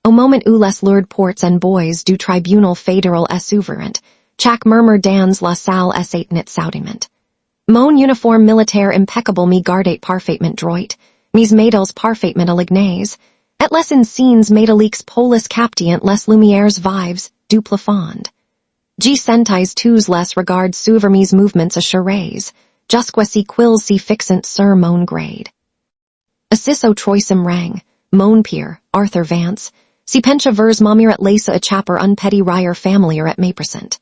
Au moment où les lourds ports and boys du tribunal fédéral est ouverant, chaque murmure dans la salle est nit saudiment. Mon uniforme militaire impeccable me gardait parfaitement droit, mes medals parfaitement alignées, et les insignes métalliques polis captient les lumières vives du plafond. G sentais tous les regards suivre mes mouvements assurés, jusqu'à si quils si fixant sur mon grade. Assis au troisième rang, mon père, Arthur Vance, si pencha vers momir et laissa a chapper un petit rire familiar et mépresent.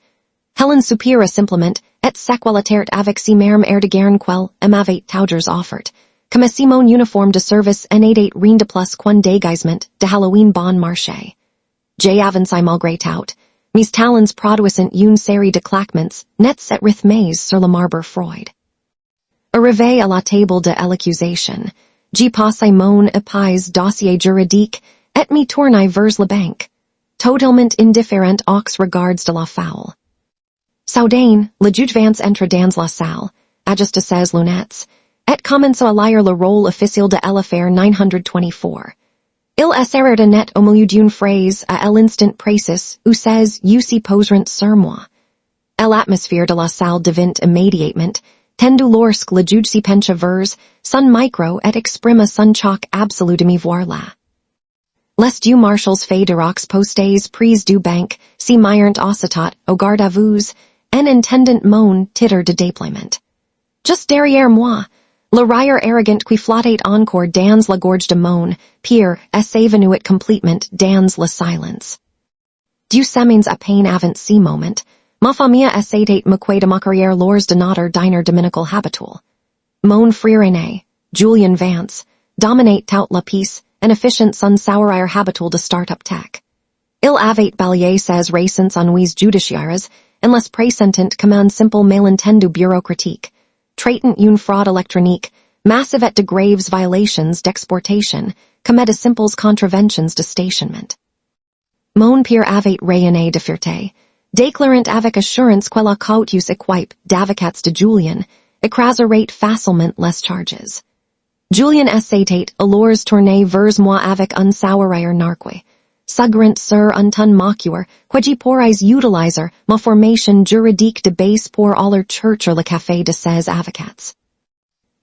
Helen supera simplement, et sequelitaire avec si merme de guerre quel, m'avait taugers offert, comme si mon uniforme de service n'était rien de plus qu'un déguisement de Halloween bon marché. J avançai malgré tout, mes talons produisant une série de claquements, nets et rythmés sur le marbre Freud. Arrivé à la table de l'accusation, j'y passai mon épais dossier juridique, et me tournai vers la banque, totalement indifférent aux regards de la foule. Soudain, le juge Vance entre dans la salle, ajusta ses lunettes, et commença à lire le rôle officiel de l'affaire 924. Il essayait de net au milieu d'une phrase à l'instant précis où ses yeux s'y poseront sur moi. L'atmosphère de la salle devint immédiatement, tendu lorsque le juge s'y pencha vers son micro et exprima son choc absolu de me voir là. Les deux marshals fédéraux postés prise du banc, si mirent aussitôt au garde à vous, en intendant mon titre de déploiement. Juste derrière moi, le rire arrogant qui flottait encore dans la gorge de mon père s'évanouit complètement dans le silence. Du semaines à peine avant si moment, ma famille essayait me de ma carrière lors de notre dîner dominical habituel. Mon frère aîné, Julian Vance, dominate tout la piece, an efficient son sourire habituel de start-up tech. Il avait balayé ses récents ennuis judiciaires, en les présentant comme un simple malentendu bureaucratique, traitant une fraude électronique, massive et de graves violations d'exportation, comme de simples contraventions de stationnement. Mon père avait rayonné de fierté, déclarant avec assurance que la cautious équipe d'avocats de Julian écraserait facilement les charges. Julian essayait alors tourner vers moi avec un sourire narquois, sugrant sur un ton moqueur que j'y pourrais utiliser ma formation juridique de base pour aller chercher le café de ses avocats.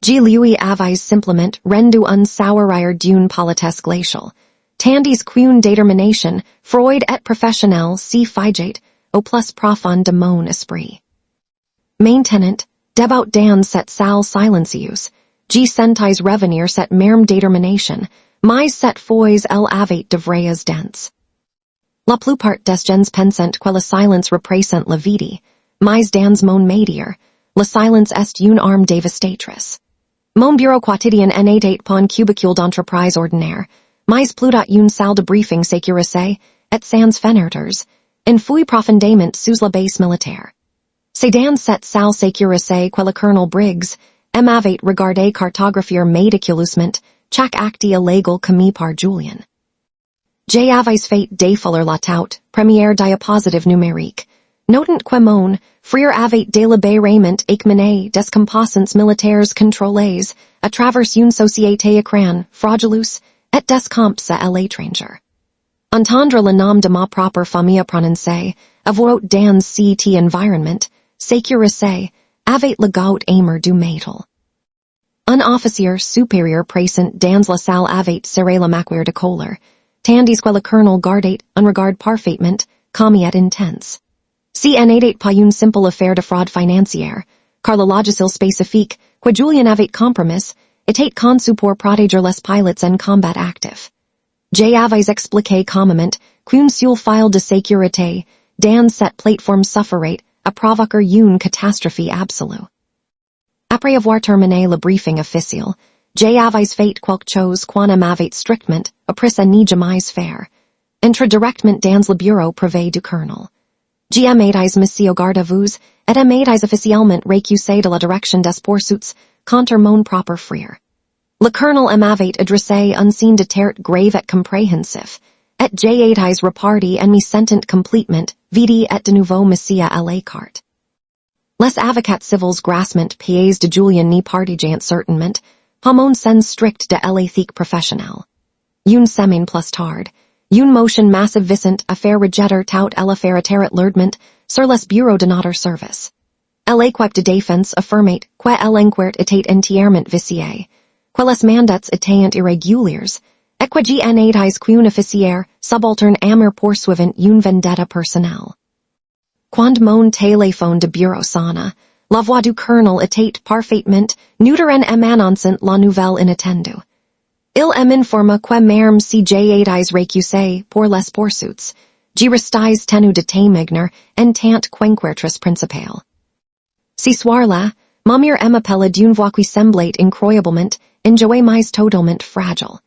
J'y lui avais simplement rendu un sourire d'une politesse glaciale, tandis qu'une détermination, Freud et professionnelle si figeait, au plus profond de mon esprit. Maintenant, debout dans cette salle silencieuse, j'y sentais revenir cette même détermination, mais cette fois elle avait de vraies dents. La plupart des gens pensent que le silence représente la vie, mais dans mon métier, le silence est une arme dévastatrice. Mon bureau quotidien n'était pas un cubicule d'entreprise ordinaire, mais plutôt une salle de briefing sécurisée, et sans fenêtres, en fouille profondément sous la base militaire. C'est dans cette salle sécurisée que le colonel Briggs m'avait regardé cartographier méticuleusement chaque acte illégal commis par Julian. J'avais fait défiler la toute première diapositive numérique, notant que mon frère avait délibérément examiné des composants militaires contrôlés à travers une société écran frauduleuse et des comptes à l'étranger. Entendre le nom de ma propre famille prononcé, avoir dans cet environnement, sécurisé, avait le goût amer du métal. Un officier supérieur présent dans la salle avait serré la mâchoire de colère, tandis que le colonel gardait un regard parfaitement, calme et intense. Si n'était pas une simple affaire de fraude financière, car le logiciel spécifique que Julian avait compromis était conçu pour protéger les pilotes en combat actif. J'avais expliqué calmement qu'une seule file de sécurité dans cette plateforme suffirait à provoquer une catastrophe absolue. Après avoir terminé le briefing officiel, j'avais fait quelque chose qu'on m'avait strictement appris à ne jamais faire, entrer directement dans le bureau privé du colonel. J'amais monsieur garde à vous, et amais officiellement récusé de la direction des poursuites contre mon propre frère. Le colonel m'avait adressé un signe de terre grave et compréhensif, et j'avais reparti en me sentant complètement vide et de nouveau monsieur à l'écart. Les avocats civils grassement pieds de Julian ni partigent certainement, pas mon sens strict de l'éthique professionnelle. Une semaine plus tard, une motion massive vicent affaire rejetter tout elle affaire terret l'erdment sur les bureaux de notre service. Elle equip de défense affirmate que elle enquert était entièrement vicié, que les mandats étaient irréguliers, et que gnatais qu'un officier subalterne amer poursuivant une vendetta personnelle. Quand mon téléphone de bureau sonna, la voix du colonel était parfaitement neutre en annonçant la nouvelle inattendue. Il m'informa que même si j'étais récusé pour les poursuites, je restais tenu de témoigner en tant qu'enquêtrice principale. Ce soir-là, ma mère m'appela d'une voix qui semblait incroyablement, enjouée mais totalement fragile.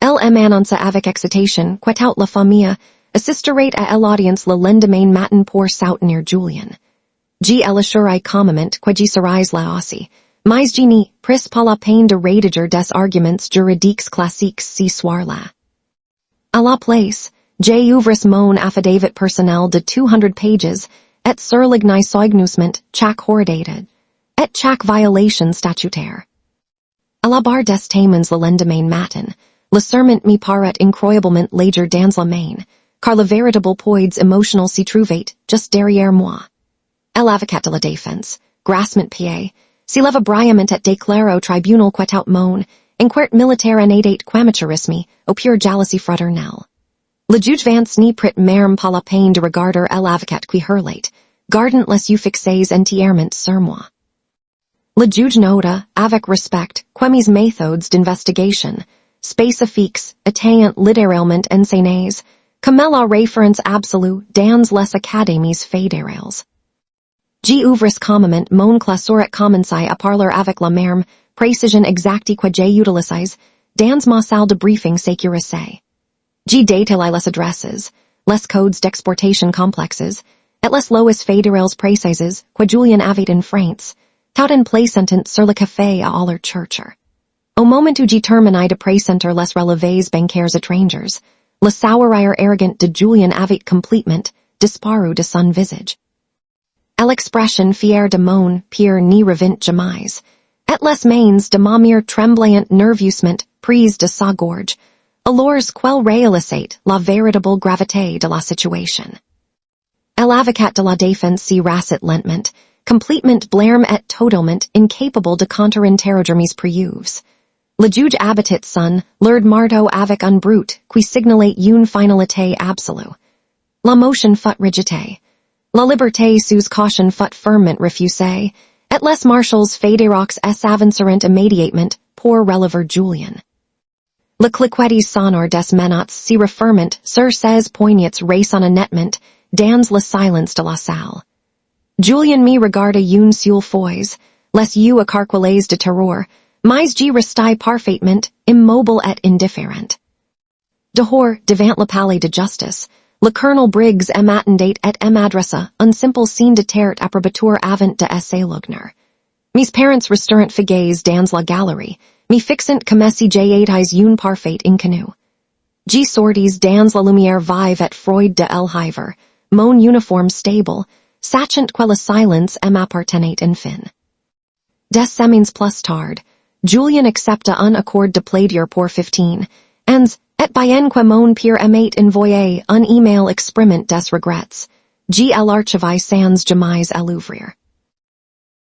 Elle m'annonça avec excitation que toute la famille assisterait à l'audience le lendemain matin pour soutenir Julien. Elle assurait calmement que je serais là aussi, mais je n'y pris pas la peine de rédiger des arguments juridiques classiques ce soir-là. À la place, j'ouvris mon affidavit personnel de 200 pages, et sur l'ignisognosment chaque hordated, et chaque violation statutaire. À la barre des témoins le lendemain matin, le serment me paraît incroyablement léger dans la main, car le véritable poids émotionnel s'y trouvait juste derrière moi. L'avocat de la défense, grassement pied, s'y leva brillamment et déclara au tribunal que tout mon inquirt militaire en était qu'amateurisme, au pure jalousie fraternelle. Le juge vance ni prit même pas la peine de regarder l'avocat qui hurlait, gardant les yeux fixés entièrement sur moi. Le juge nota, avec respect, que mes méthodes d'investigation, spécifiques, étaient littéralement enseignés, comme la référence absolue dans les académies fédérales. J'ouvris calmement mon classeur et commençai à parler avec la même précision exacte que j'utilisais dans ma salle de briefing sécurisée. Détaillai les adresses, les codes d'exportation complexes, et les lois fédérales précises que Julien avait en France, tout en plaçant sur le café à leur chercher. Au moment où je terminai de présenter les relevés bancaires étrangers, le sourire arrogant de Julien avait complètement disparu de son visage. L'expression fière de mon père n'y revint jamais, et les mains de ma mère tremblant nerveusement prises de sa gorge, alors qu'elle réalisait la véritable gravité de la situation. L'avocat de la défense s'y rassit lentement, complètement blême et totalement incapable de contre-interroger mes preuves. Le juge abattit son lourd marteau avec un brut qui signalait une finalité absolue. La motion fut rejetée. La liberté sous caution fut fermement refusée, et les marshals fédéraux s'avancerent immédiatement pour relever Julien. Le cliquetis sonore des menottes s'y referment sur ces poignets résonnamment dans le silence de la salle. Julien me regarda une seule fois, les yeux écarquillés de terreur, mais je restai parfaitement immobile et indifférent. Dehors, devant le palais de justice, le colonel Briggs m'attendait et m'adressa un simple signe de terre approbatoire avant de s'éloigner. Mes parents restaurant figues dans la galerie, me fixant comme si j'étais une parfaite inconnue. Je sortis dans la lumière vive et froide de l'hiver, mon uniforme stable, sachant que le silence m'appartenait enfin. Des semaines plus tard, Julien accepta un accord de plaisir pour 15, ans, et bien que mon père m'ait envoyé un email exprimant des regrets, l'archivai sans jamais l'ouvrir.